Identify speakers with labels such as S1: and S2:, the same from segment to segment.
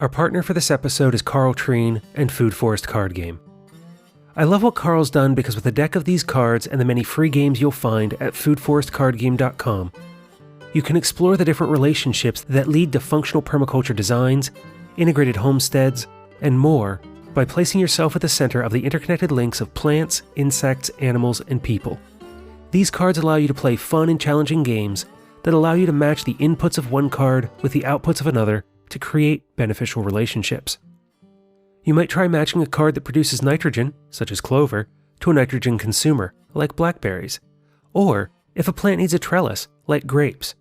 S1: Our partner for this episode is Carl Treen and Food Forest Card Game. I love what Carl's done because with a deck of these cards and the many free games you'll find at foodforestcardgame.com, you can explore the different relationships that lead to functional permaculture designs, integrated homesteads, and more by placing yourself at the center of the interconnected links of plants, insects, animals, and people. These cards allow you to play fun and challenging games that allow you to match the inputs of one card with the outputs of another to create beneficial relationships. You might try matching a card that produces nitrogen, such as clover, to a nitrogen consumer, like blackberries. Or, if a plant needs a trellis, like grapes,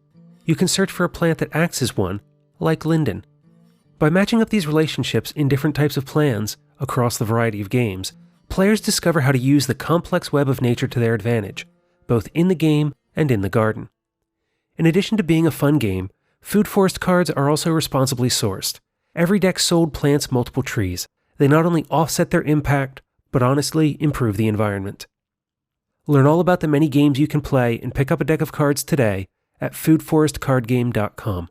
S1: you can search for a plant that acts as one, like linden. By matching up these relationships in different types of plans across the variety of games, players discover how to use the complex web of nature to their advantage, both in the game and in the garden. In addition to being a fun game, Food Forest cards are also responsibly sourced. Every deck sold plants multiple trees. They not only offset their impact, but honestly improve the environment. Learn all about the many games you can play and pick up a deck of cards today at foodforestcardgame.com.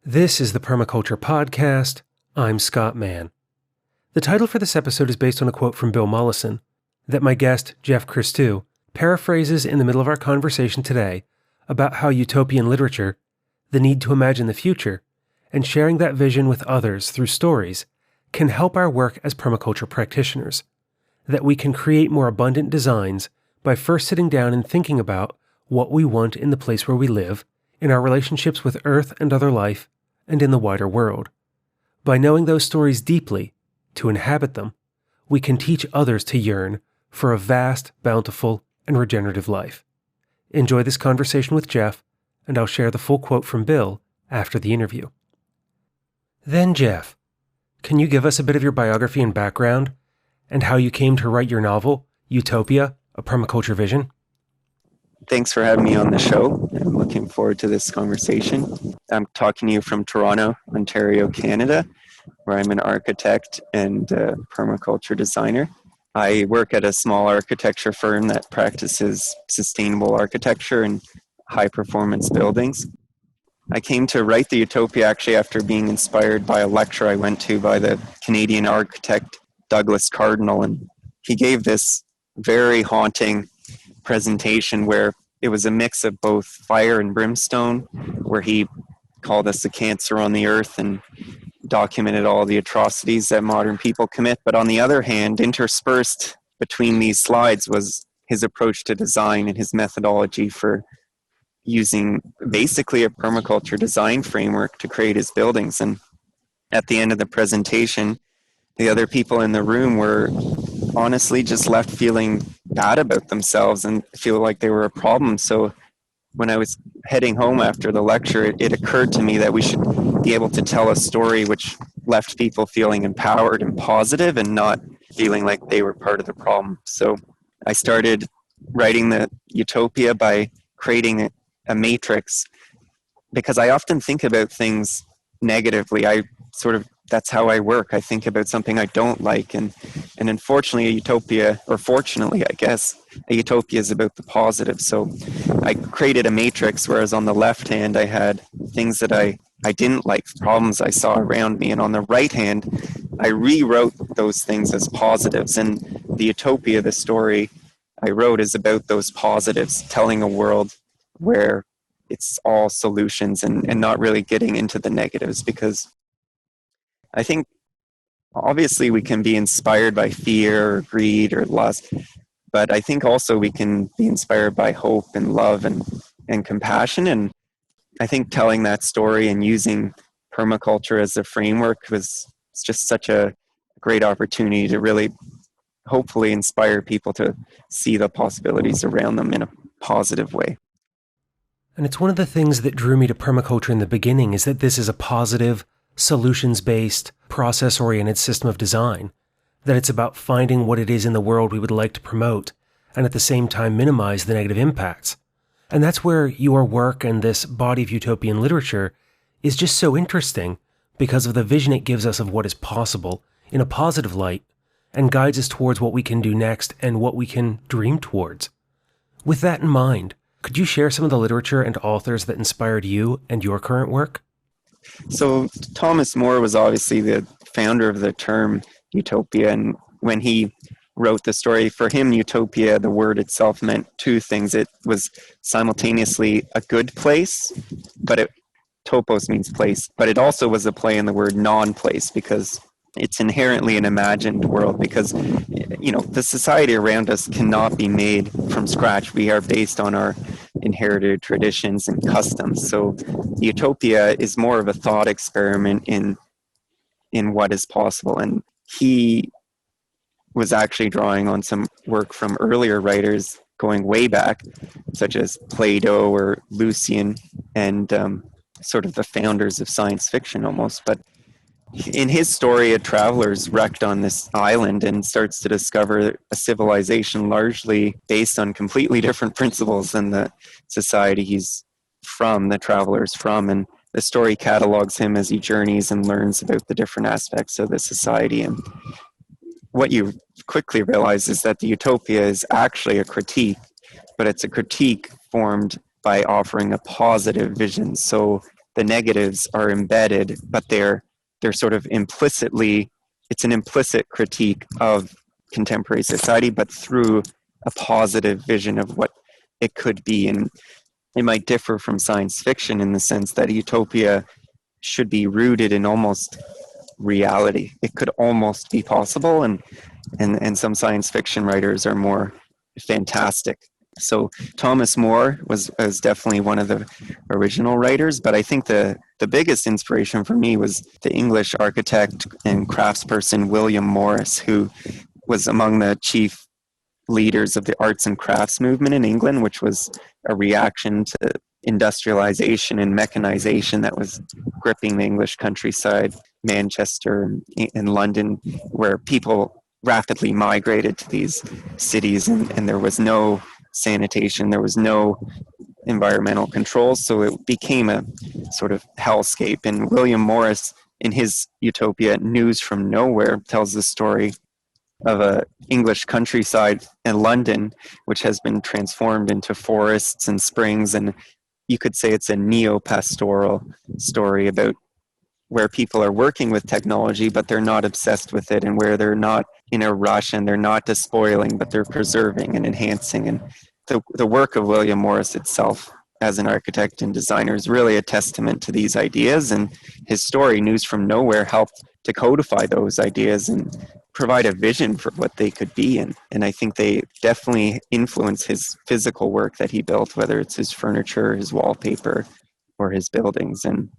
S1: This is the Permaculture Podcast. I'm Scott Mann. The title for this episode is based on a quote from Bill Mollison that my guest, Geoff Christou, paraphrases in the middle of our conversation today about how utopian literature, the need to imagine the future, and sharing that vision with others through stories can help our work as permaculture practitioners, that we can create more abundant designs by first sitting down and thinking about what we want in the place where we live, in our relationships with Earth and other life, and in the wider world. By knowing those stories deeply, to inhabit them, we can teach others to yearn for a vast, bountiful, and regenerative life. Enjoy this conversation with Geoff, and I'll share the full quote from Bill after the interview. Then, Geoff, can you give us a bit of your biography and background, and how you came to write your novel, Utopia, A Permaculture Vision?
S2: Thanks for having me on the show. I'm looking forward to this conversation. I'm talking to you from Toronto, Ontario, Canada, where I'm an architect and permaculture designer. I work at a small architecture firm that practices sustainable architecture and high-performance buildings. I came to write the Utopia actually after being inspired by a lecture I went to by the Canadian architect Douglas Cardinal, and he gave this very haunting presentation where it was a mix of both fire and brimstone, where he called us the cancer on the earth and documented all the atrocities that modern people commit. But on the other hand, interspersed between these slides was his approach to design and his methodology for using basically a permaculture design framework to create his buildings. And at the end of the presentation, the other people in the room were honestly just left feeling bad about themselves and feel like they were a problem. So when I was heading home after the lecture, it occurred to me that we should be able to tell a story which left people feeling empowered and positive and not feeling like they were part of the problem. So I started writing the Utopia by creating a matrix, because I often think about things negatively. That's how I work. I think about something I don't like, and unfortunately a utopia, or fortunately I guess, a utopia is about the positive. So I created a matrix, whereas on the left hand I had things that I didn't like, problems I saw around me, and on the right hand I rewrote those things as positives. And the Utopia, the story I wrote, is about those positives, telling a world where it's all solutions and not really getting into the negatives, because I think obviously we can be inspired by fear or greed or lust, but I think also we can be inspired by hope and love and compassion. And I think telling that story and using permaculture as a framework it's just such a great opportunity to really hopefully inspire people to see the possibilities around them in a positive way.
S1: And it's one of the things that drew me to permaculture in the beginning, is that this is a positive, solutions-based, process-oriented system of design, that it's about finding what it is in the world we would like to promote, and at the same time minimize the negative impacts. And that's where your work and this body of utopian literature is just so interesting, because of the vision it gives us of what is possible in a positive light, and guides us towards what we can do next and what we can dream towards. With that in mind, could you share some of the literature and authors that inspired you and your current work?
S2: So Thomas More was obviously the founder of the term utopia, and when he wrote the story, for him, utopia, the word itself meant two things. It was simultaneously a good place, but topos means place, but it also was a play in the word non-place, because it's inherently an imagined world, because the society around us cannot be made from scratch. We are based on our inherited traditions and customs. So utopia is more of a thought experiment in what is possible. And he was actually drawing on some work from earlier writers going way back, such as Plato or Lucian, and sort of the founders of science fiction almost. But in his story, a traveler is wrecked on this island and starts to discover a civilization largely based on completely different principles than the society the traveler's from. And the story catalogs him as he journeys and learns about the different aspects of the society. And what you quickly realize is that the utopia is actually a critique, but it's a critique formed by offering a positive vision. So the negatives are embedded, but they're sort of it's an implicit critique of contemporary society, but through a positive vision of what it could be. And it might differ from science fiction in the sense that utopia should be rooted in almost reality. It could almost be possible, and some science fiction writers are more fantastic. So Thomas More was definitely one of the original writers, but I think the biggest inspiration for me was the English architect and craftsperson William Morris, who was among the chief leaders of the arts and crafts movement in England, which was a reaction to industrialization and mechanization that was gripping the English countryside, Manchester and London, where people rapidly migrated to these cities, and there was no sanitation, there was no environmental controls, so it became a sort of hellscape. And William Morris, in his utopia, News from Nowhere, tells the story of a English countryside in London, which has been transformed into forests and springs, and you could say it's a neo-pastoral story about where people are working with technology, but they're not obsessed with it, and where they're not in a rush and they're not despoiling, but they're preserving and enhancing. And the work of William Morris itself as an architect and designer is really a testament to these ideas, and his story, News from Nowhere, helped to codify those ideas and provide a vision for what they could be. And I think they definitely influence his physical work that he built, whether it's his furniture, his wallpaper, or his buildings. And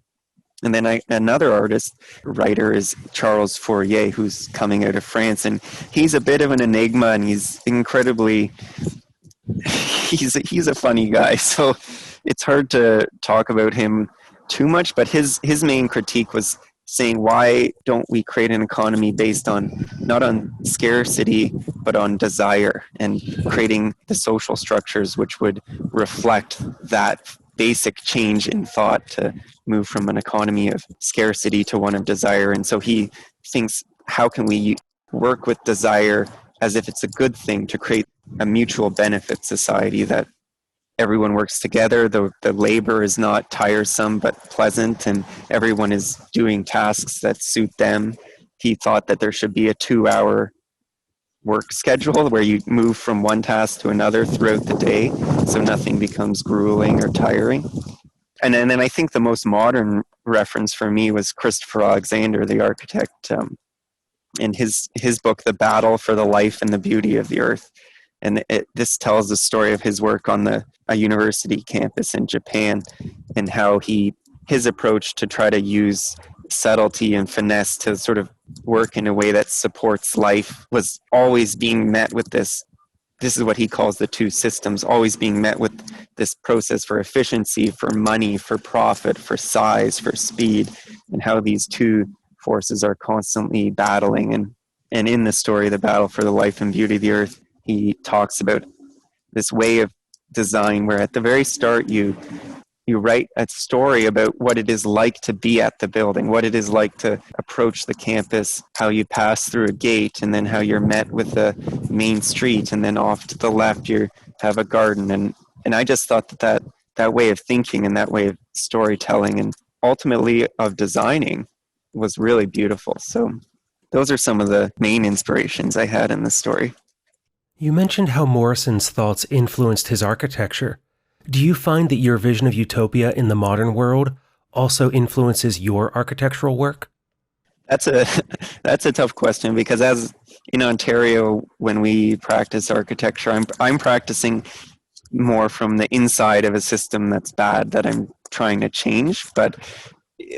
S2: then another writer is Charles Fourier, who's coming out of France, and he's a bit of an enigma, and he's incredibly, he's a funny guy, so it's hard to talk about him too much, but his main critique was saying, why don't we create an economy based on, not on scarcity, but on desire, and creating the social structures which would reflect that basic change in thought to move from an economy of scarcity to one of desire. And so he thinks, how can we work with desire as if it's a good thing to create a mutual benefit society, that everyone works together, the labor is not tiresome but pleasant, and everyone is doing tasks that suit them. He thought that there should be a 2-hour work schedule where you move from one task to another throughout the day, so nothing becomes grueling or tiring. And then I think the most modern reference for me was Christopher Alexander, the architect, in his book, The Battle for the Life and the Beauty of the Earth. And this tells the story of his work on a university campus in Japan, and how his approach to try to use subtlety and finesse to sort of work in a way that supports life was always being met with this is what he calls the two systems, always being met with this process for efficiency, for money, for profit, for size, for speed, and how these two forces are constantly battling. And in the story, The Battle for the Life and Beauty of the Earth, he talks about this way of design where at the very start you write a story about what it is like to be at the building, what it is like to approach the campus, how you pass through a gate, and then how you're met with the main street, and then off to the left you have a garden. And I just thought that way of thinking and that way of storytelling and ultimately of designing was really beautiful. So those are some of the main inspirations I had in the story.
S1: You mentioned how Morrison's thoughts influenced his architecture. Do you find that your vision of utopia in the modern world also influences your architectural work?
S2: That's a tough question, because as in Ontario, when we practice architecture, I'm practicing more from the inside of a system that's bad that I'm trying to change. But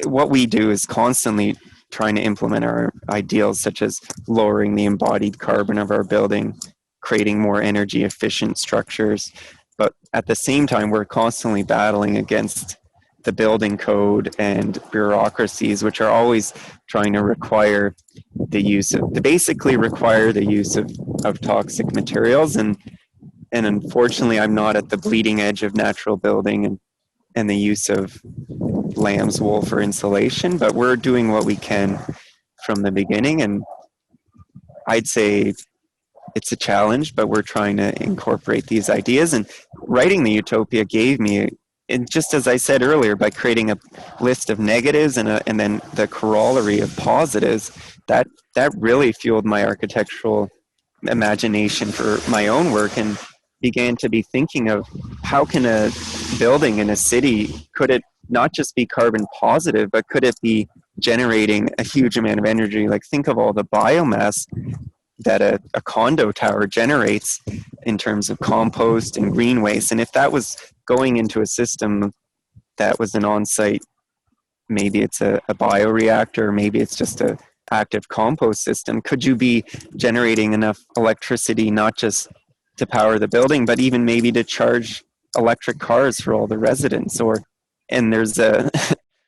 S2: what we do is constantly trying to implement our ideals, such as lowering the embodied carbon of our building, creating more energy efficient structures. But at the same time, we're constantly battling against the building code and bureaucracies, which are always trying to require the use of, to basically require the use of toxic materials. And unfortunately, I'm not at the bleeding edge of natural building and the use of lamb's wool for insulation, but we're doing what we can from the beginning. And I'd say it's a challenge, but we're trying to incorporate these ideas. And writing the Utopia gave me, and just as I said earlier, by creating a list of negatives and then the corollary of positives, that really fueled my architectural imagination for my own work, and began to be thinking of how can a building in a city, could it not just be carbon positive, but could it be generating a huge amount of energy? Like, think of all the biomass that a condo tower generates in terms of compost and green waste. And if that was going into a system that was an on-site, maybe it's a bioreactor, maybe it's just a active compost system, could you be generating enough electricity not just to power the building, but even maybe to charge electric cars for all the residents? And there's a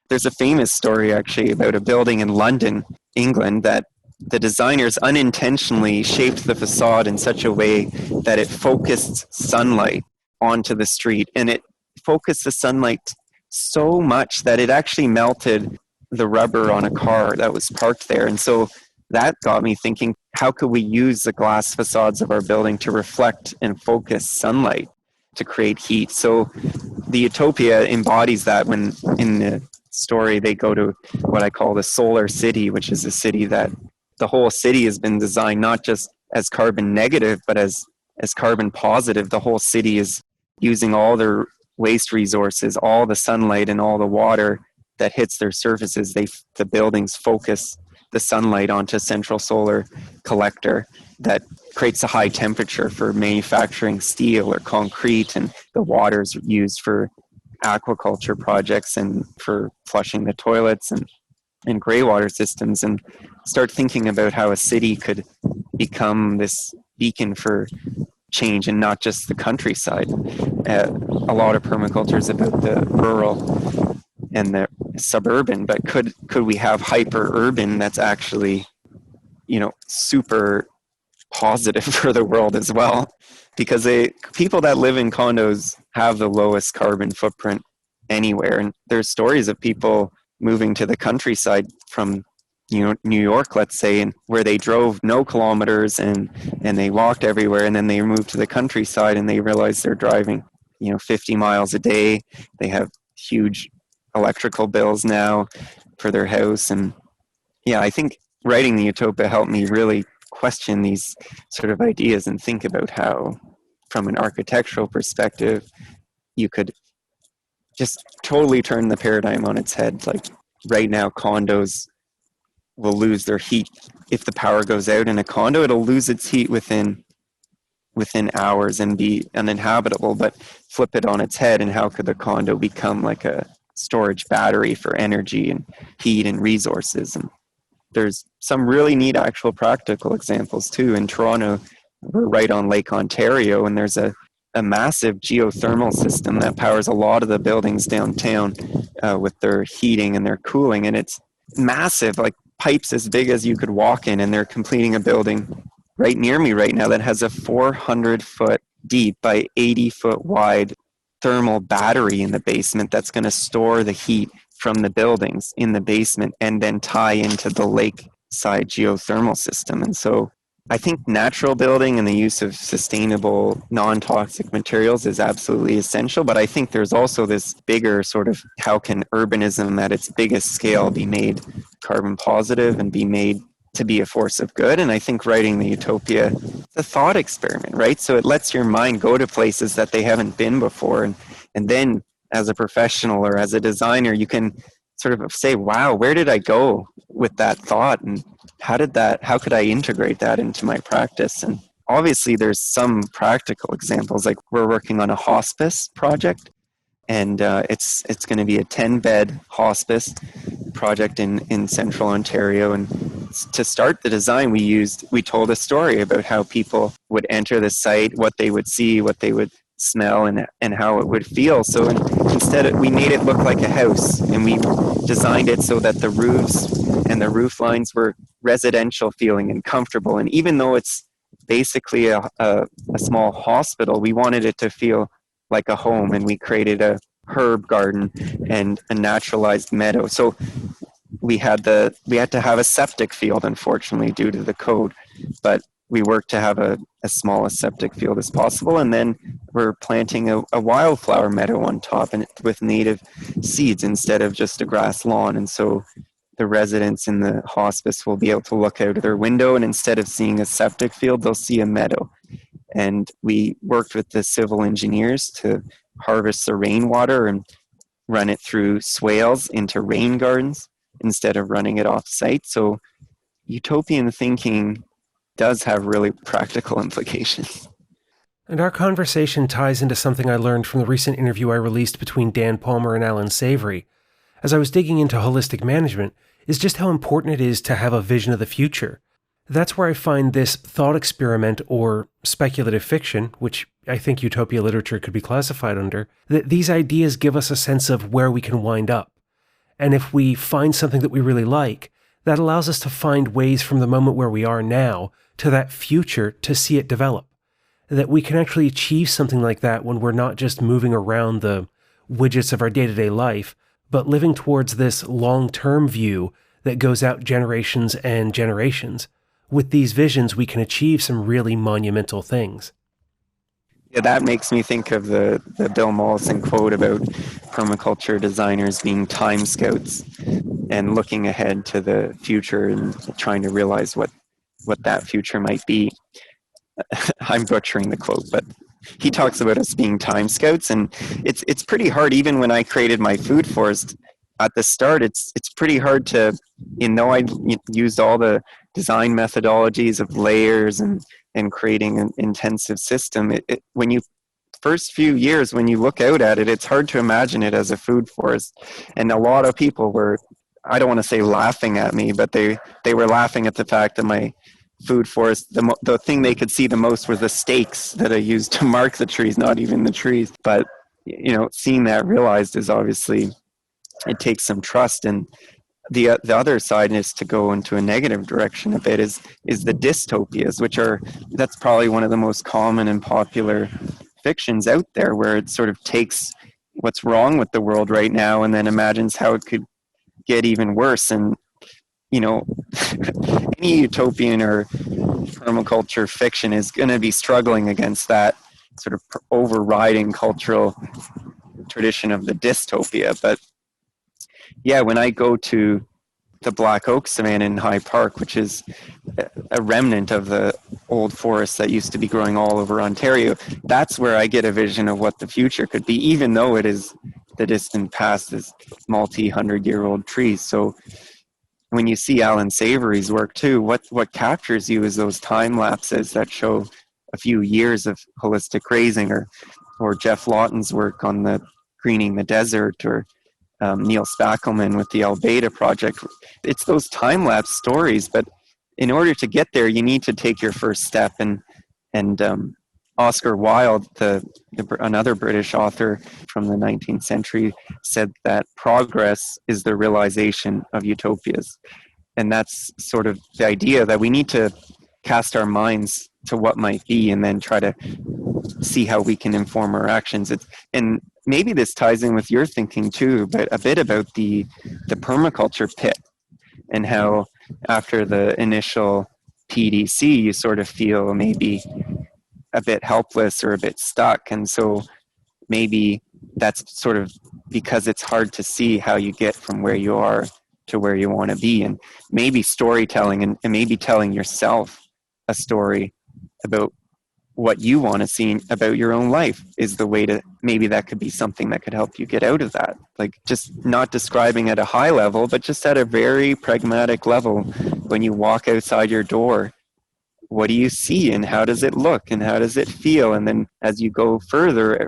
S2: there's a famous story actually about a building in London, England, that the designers unintentionally shaped the facade in such a way that it focused sunlight onto the street, and it focused the sunlight so much that it actually melted the rubber on a car that was parked there. And so that got me thinking, how could we use the glass facades of our building to reflect and focus sunlight to create heat? So the Utopia embodies that, when in the story they go to what I call the solar city, which is a city that the whole city has been designed not just as carbon negative, but as carbon positive. The whole city is using all their waste resources, all the sunlight and all the water that hits their surfaces. The buildings focus the sunlight onto a central solar collector that creates a high temperature for manufacturing steel or concrete, and the water is used for aquaculture projects and for flushing the toilets and gray water systems. And start thinking about how a city could become this beacon for change, and not just the countryside. A lot of permaculture is about the rural and the suburban, but could we have hyper urban that's actually, super positive for the world as well? Because people that live in condos have the lowest carbon footprint anywhere. And there's stories of people moving to the countryside from New York, let's say, and where they drove no kilometers and they walked everywhere, and then they moved to the countryside and they realized they're driving 50 miles a day. They have huge electrical bills now for their house. And I think writing the Utopia helped me really question these sort of ideas and think about how, from an architectural perspective, you could just totally turn the paradigm on its head. Like, right now, condos will lose their heat. If the power goes out in a condo, it'll lose its heat within hours and be uninhabitable. But flip it on its head, and how could the condo become like a storage battery for energy and heat and resources? And there's some really neat actual practical examples too. In Toronto, we're right on Lake Ontario, and there's a massive geothermal system that powers a lot of the buildings downtown with their heating and their cooling. And it's massive, like pipes as big as you could walk in. And they're completing a building right near me right now that has a 400-foot deep by 80-foot wide thermal battery in the basement that's going to store the heat from the buildings in the basement and then tie into the lakeside geothermal system. And so I think natural building and the use of sustainable, non-toxic materials is absolutely essential, but I think there's also this bigger sort of how can urbanism at its biggest scale be made carbon positive and be made to be a force of good. And I think writing the Utopia is a thought experiment, right? So it lets your mind go to places that they haven't been before. And then as a professional or as a designer, you can sort of say, wow, where did I go with that thought? And how could I integrate that into my practice? And obviously there's some practical examples, like we're working on a hospice project, and it's going to be a 10-bed hospice project in central Ontario. And to start the design, we told a story about how people would enter the site, what they would see, what they would smell, and how it would feel. So instead, we made it look like a house, and we designed it so that the roofs and the roof lines were residential feeling and comfortable. And even though it's basically a small hospital, we wanted it to feel like a home, and we created a herb garden and a naturalized meadow. So we had to have a septic field, unfortunately, due to the code, but we worked to have a small septic field as possible. And then we're planting a wildflower meadow on top, and with native seeds instead of just a grass lawn. And so the residents in the hospice will be able to look out of their window, and instead of seeing a septic field, they'll see a meadow. And we worked with the civil engineers to harvest the rainwater and run it through swales into rain gardens instead of running it off site. So utopian thinking does have really practical implications.
S1: And our conversation ties into something I learned from the recent interview I released between Dan Palmer and Alan Savory, as I was digging into holistic management, is just how important it is to have a vision of the future. That's where I find this thought experiment or speculative fiction, which I think utopia literature could be classified under, that these ideas give us a sense of where we can wind up. And if we find something that we really like, that allows us to find ways from the moment where we are now to that future to see it develop. That we can actually achieve something like that when we're not just moving around the widgets of our day-to-day life, but living towards this long-term view that goes out generations and generations. With these visions, we can achieve some really monumental things.
S2: Yeah, that makes me think of the Bill Mollison quote about permaculture designers being time scouts and looking ahead to the future and trying to realize what that future might be. I'm butchering the quote, but he talks about us being time scouts, and it's pretty hard. Even when I created my food forest at the start, it's pretty hard to, I used all the design methodologies of layers and creating an intensive system. When you first few years, when you look out at it, it's hard to imagine it as a food forest. And a lot of people were, I don't want to say laughing at me, but they were laughing at the fact that my food forest, the thing they could see the most were the stakes that I used to mark the trees, not even the trees. But seeing that realized is obviously, it takes some trust. And the other side is to go into a negative direction a bit is the dystopias, that's probably one of the most common and popular fictions out there, where it sort of takes what's wrong with the world right now and then imagines how it could get even worse. And any utopian or permaculture fiction is going to be struggling against that sort of overriding cultural tradition of the dystopia. But yeah, when I go to the Black Oak Savanna in High Park, which is a remnant of the old forest that used to be growing all over Ontario, that's where I get a vision of what the future could be, even though it is the distant past, is multi-hundred-year-old trees. So when you see Alan Savory's work too, what captures you is those time lapses that show a few years of holistic grazing, or Geoff Lawton's work on the greening the desert, or Neil Spackelman with the Albeida project. It's those time-lapse stories, but in order to get there, you need to take your first step. And Oscar Wilde, another British author from the 19th century, said that progress is the realization of utopias. And that's sort of the idea that we need to cast our minds to what might be and then try to see how we can inform our actions. And maybe this ties in with your thinking too, but a bit about the permaculture pit, and how after the initial PDC, you sort of feel maybe a bit helpless or a bit stuck. And so maybe that's sort of because it's hard to see how you get from where you are to where you want to be. And maybe storytelling and maybe telling yourself a story about what you want to see about your own life is the way to, maybe that could be something that could help you get out of that. Like just not describing at a high level, but just at a very pragmatic level. When you walk outside your door, what do you see and how does it look and how does it feel? And then as you go further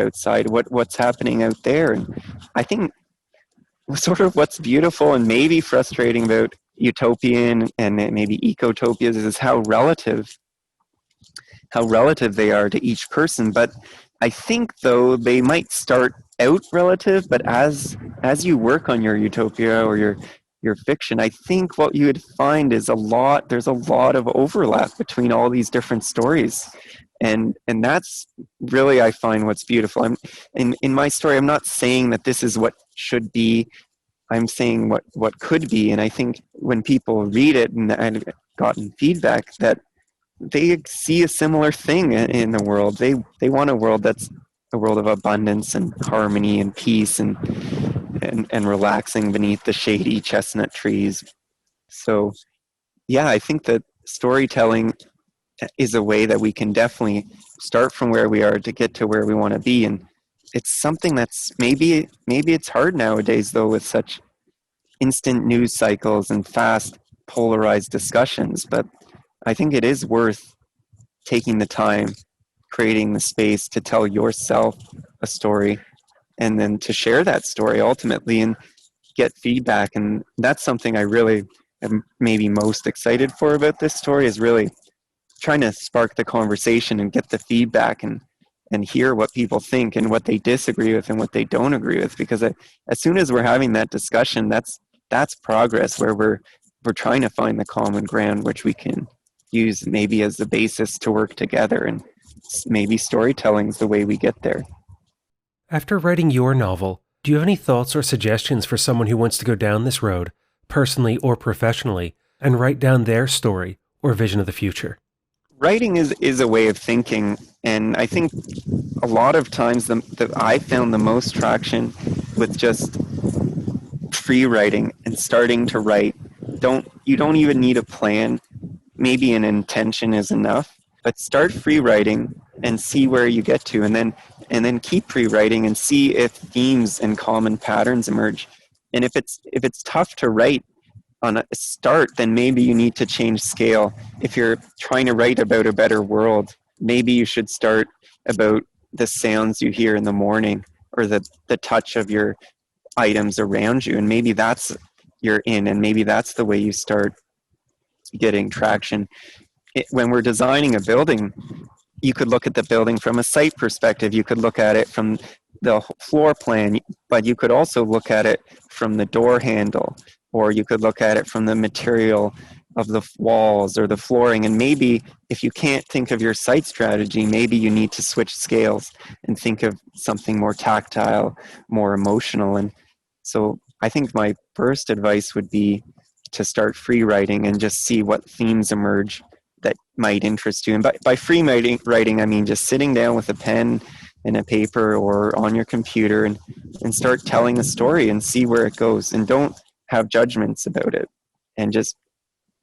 S2: outside, what's happening out there? And I think sort of what's beautiful and maybe frustrating about utopian and maybe ecotopias is how relative they are to each person. But I think though they might start out relative, but as you work on your utopia or your fiction, I think what you would find is there's a lot of overlap between all these different stories. And that's really, I find, what's beautiful. In my story, I'm not saying that this is what should be. I'm saying what could be. And I think when people read it, and I've gotten feedback that they see a similar thing in the world. They want a world that's a world of abundance and harmony and peace and relaxing beneath the shady chestnut trees. So, yeah, I think that storytelling is a way that we can definitely start from where we are to get to where we want to be. And it's something that's maybe it's hard nowadays, though, with such instant news cycles and fast polarized discussions. But I think it is worth taking the time, creating the space to tell yourself a story, and then to share that story ultimately and get feedback. And that's something I really am maybe most excited for about this story, is really trying to spark the conversation and get the feedback and hear what people think and what they disagree with and what they don't agree with. Because as soon as we're having that discussion, that's progress, where we're trying to find the common ground, which we can use maybe as the basis to work together. And maybe storytelling is the way we get there.
S1: After writing your novel, do you have any thoughts or suggestions for someone who wants to go down this road, personally or professionally, and write down their story or vision of the future?
S2: Writing is a way of thinking, and I think a lot of times that I found the most traction with just free writing and starting to write. You don't even need a plan. Maybe an intention is enough, but start free writing and see where you get to, and then keep free writing and see if themes and common patterns emerge. And if it's tough to write on a start, then maybe you need to change scale. If you're trying to write about a better world, maybe you should start about the sounds you hear in the morning or the touch of your items around you. And maybe that's and maybe that's the way you start getting traction. When we're designing a building, you could look at the building from a site perspective. You could look at it from the floor plan, but you could also look at it from the door handle, or you could look at it from the material of the walls or the flooring. And maybe if you can't think of your site strategy, maybe you need to switch scales and think of something more tactile, more emotional. And so I think my first advice would be to start free writing and just see what themes emerge that might interest you. And by free writing, I mean just sitting down with a pen and a paper or on your computer and start telling a story and see where it goes. And don't have judgments about it. And just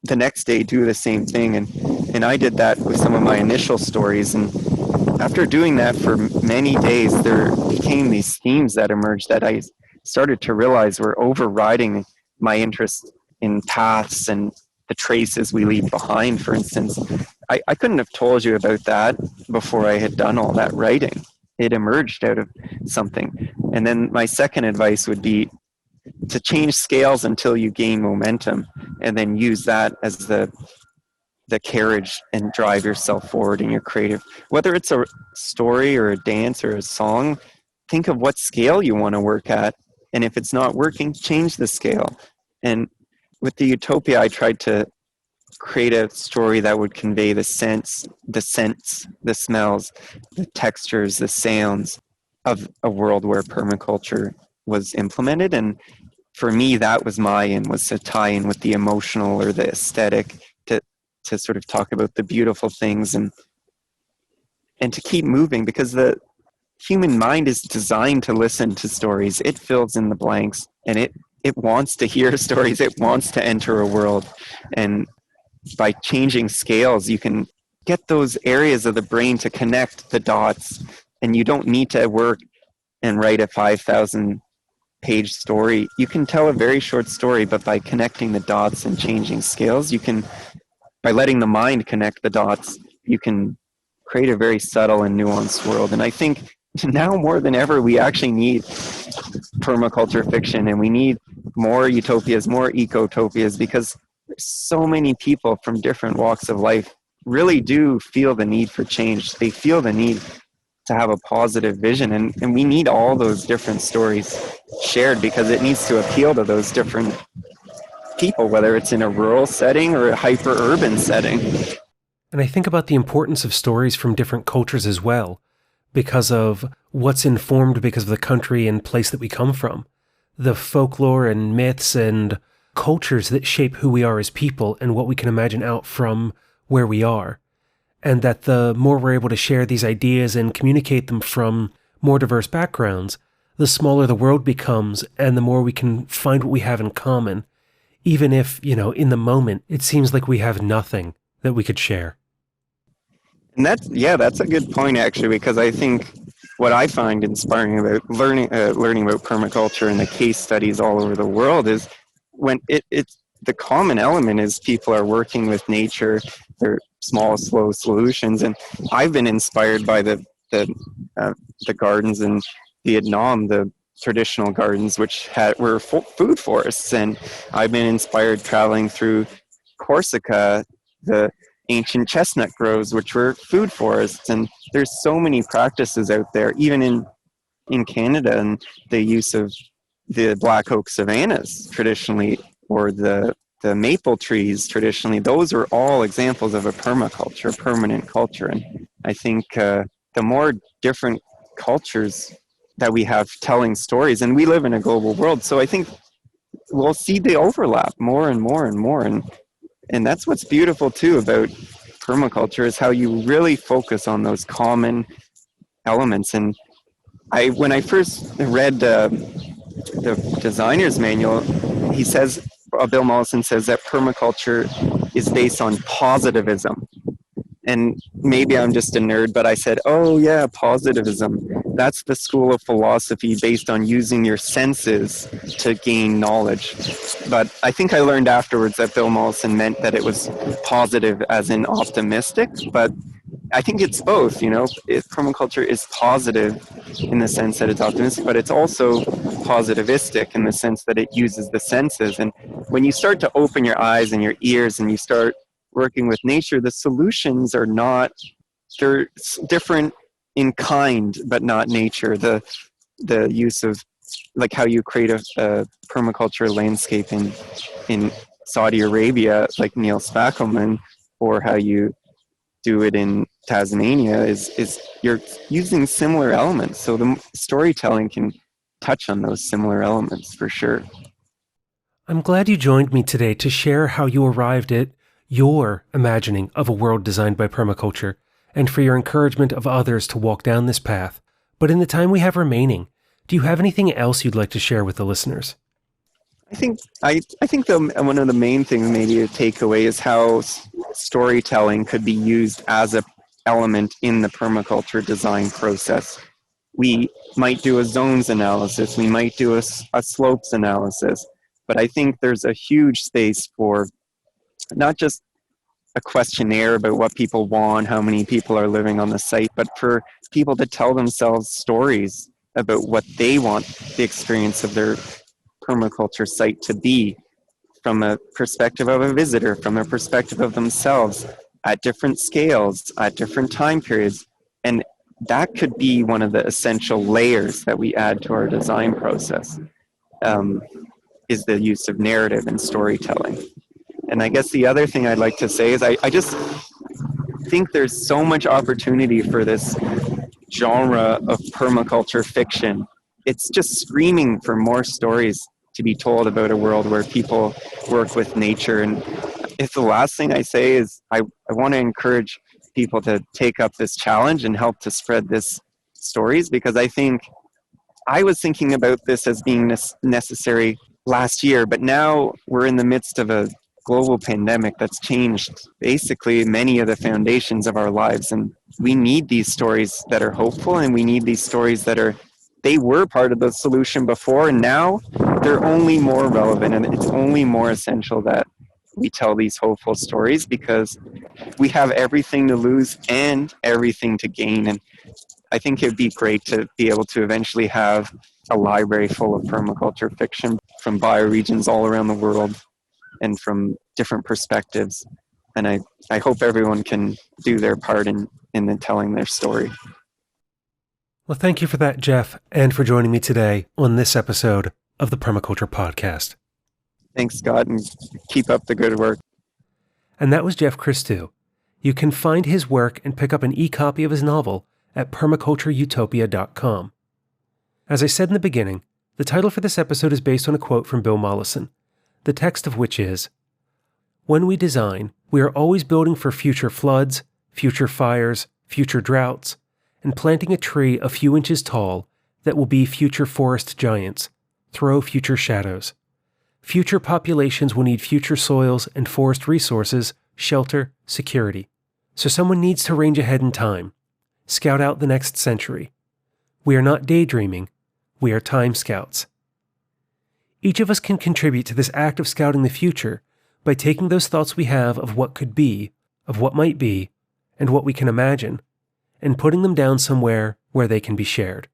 S2: the next day do the same thing. And I did that with some of my initial stories. And after doing that for many days, there became these themes that emerged that I started to realize were overriding my interest in paths and the traces we leave behind. For instance, I couldn't have told you about that before I had done all that writing. It emerged out of something. And then my second advice would be to change scales until you gain momentum, and then use that as the carriage and drive yourself forward in your creative. Whether it's a story or a dance or a song, think of what scale you want to work at. And if it's not working, change the scale. And with the Utopia, I tried to create a story that would convey the scents, the smells, the textures, the sounds of a world where permaculture was implemented. And for me, that was was to tie in with the emotional or the aesthetic, to to sort of talk about the beautiful things and to keep moving, because the human mind is designed to listen to stories. It fills in the blanks, and it wants to hear stories. It wants to enter a world. And by changing scales, you can get those areas of the brain to connect the dots, and you don't need to work and write a 5,000 page story. You can tell a very short story, but by connecting the dots and changing scales, you can, by letting the mind connect the dots, you can create a very subtle and nuanced world. And I think now more than ever, we actually need permaculture fiction, and we need more utopias, more ecotopias, because so many people from different walks of life really do feel the need for change. They feel the need to have a positive vision, and we need all those different stories shared, because it needs to appeal to those different people, whether it's in a rural setting or a hyper-urban setting.
S1: And I think about the importance of stories from different cultures as well, because of what's informed because of the country and place that we come from. The folklore and myths and cultures that shape who we are as people and what we can imagine out from where we are. And that the more we're able to share these ideas and communicate them from more diverse backgrounds, the smaller the world becomes and the more we can find what we have in common, even if, in the moment, it seems like we have nothing that we could share.
S2: And that's a good point, actually, because I think what I find inspiring about learning about permaculture and the case studies all over the world is when it's the common element is people are working with nature. They're small, slow solutions, and I've been inspired by the gardens in Vietnam, the traditional gardens, which were food forests, and I've been inspired traveling through Corsica, the ancient chestnut groves, which were food forests. And there's so many practices out there, even in Canada, and the use of the black oak savannas traditionally, or the maple trees traditionally. Those are all examples of a permaculture, permanent culture. And I think the more different cultures that we have telling stories, and we live in a global world, so I think we'll see the overlap more and more and more. And that's what's beautiful too about permaculture, is how you really focus on those common elements. And when I first read the designer's manual, he says, Bill Mollison says that permaculture is based on positivism. And maybe I'm just a nerd, but I said, oh yeah, positivism. That's the school of philosophy based on using your senses to gain knowledge. But I think I learned afterwards that Bill Mollison meant that it was positive as in optimistic, but I think it's both, permaculture is positive in the sense that it's optimistic, but it's also positivistic in the sense that it uses the senses. And when you start to open your eyes and your ears and you start working with nature, the solutions are they're different in kind, but not nature. The use of, like how you create a permaculture landscape in Saudi Arabia, like Neil Spackelman, or how you do it in Tasmania, is you're using similar elements. So the storytelling can touch on those similar elements for sure.
S1: I'm glad you joined me today to share how you arrived at your imagining of a world designed by permaculture, and for your encouragement of others to walk down this path. But in the time we have remaining, do you have anything else you'd like to share with the listeners?
S2: I think one of the main things maybe to take away is how storytelling could be used as an element in the permaculture design process. We might do a zones analysis, we might do a slopes analysis, but I think there's a huge space for not just a questionnaire about what people want, how many people are living on the site, but for people to tell themselves stories about what they want the experience of their permaculture site to be, from a perspective of a visitor, from a perspective of themselves, at different scales, at different time periods. And that could be one of the essential layers that we add to our design process, is the use of narrative and storytelling. And I guess the other thing I'd like to say is I just think there's so much opportunity for this genre of permaculture fiction. It's just screaming for more stories to be told about a world where people work with nature. And if the last thing I say is I want to encourage people to take up this challenge and help to spread this stories, because I think I was thinking about this as being necessary last year, but now we're in the midst of a global pandemic that's changed basically many of the foundations of our lives. And we need these stories that are hopeful, and we need these stories they were part of the solution before, and now they're only more relevant, and it's only more essential that we tell these hopeful stories, because we have everything to lose and everything to gain. And I think it'd be great to be able to eventually have a library full of permaculture fiction from bioregions all around the world and from different perspectives. And I hope everyone can do their part in telling their story.
S1: Well, thank you for that, Geoff, and for joining me today on this episode of the Permaculture Podcast.
S2: Thanks, Scott, and keep up the good work.
S1: And that was Geoff Christou. You can find his work and pick up an e-copy of his novel at permacultureutopia.com. As I said in the beginning, the title for this episode is based on a quote from Bill Mollison, the text of which is, "When we design, we are always building for future floods, future fires, future droughts, and planting a tree a few inches tall that will be future forest giants, throw future shadows. Future populations will need future soils and forest resources, shelter, security. So someone needs to range ahead in time, scout out the next century. We are not daydreaming, we are time scouts." Each of us can contribute to this act of scouting the future by taking those thoughts we have of what could be, of what might be, and what we can imagine, and putting them down somewhere where they can be shared.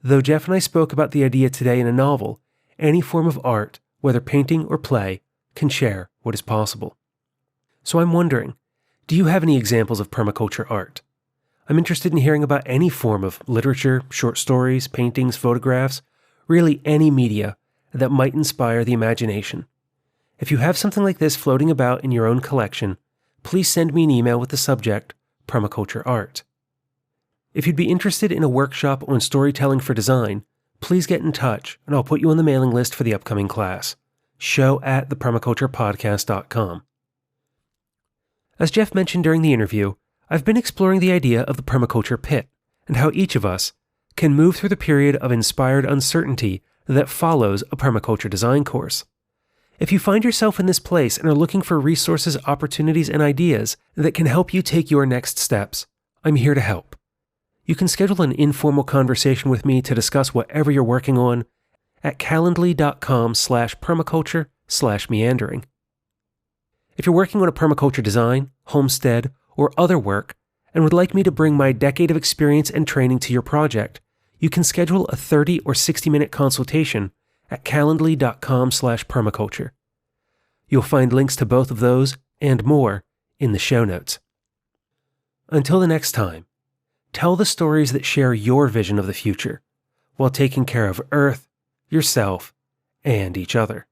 S1: Though Geoff and I spoke about the idea today in a novel, any form of art, whether painting or play, can share what is possible. So I'm wondering, do you have any examples of permaculture art? I'm interested in hearing about any form of literature, short stories, paintings, photographs, really any media that might inspire the imagination. If you have something like this floating about in your own collection, please send me an email with the subject, Permaculture Art. If you'd be interested in a workshop on storytelling for design, please get in touch and I'll put you on the mailing list for the upcoming class, show@thepermaculturepodcast.com. As Geoff mentioned during the interview, I've been exploring the idea of the permaculture pit and how each of us can move through the period of inspired uncertainty that follows a permaculture design course. If you find yourself in this place and are looking for resources, opportunities, and ideas that can help you take your next steps, I'm here to help. You can schedule an informal conversation with me to discuss whatever you're working on at calendly.com/permaculture/meandering. If you're working on a permaculture design, homestead, or other work and would like me to bring my decade of experience and training to your project, you can schedule a 30 or 60-minute consultation at calendly.com/permaculture. You'll find links to both of those and more in the show notes. Until the next time, tell the stories that share your vision of the future while taking care of Earth, yourself, and each other.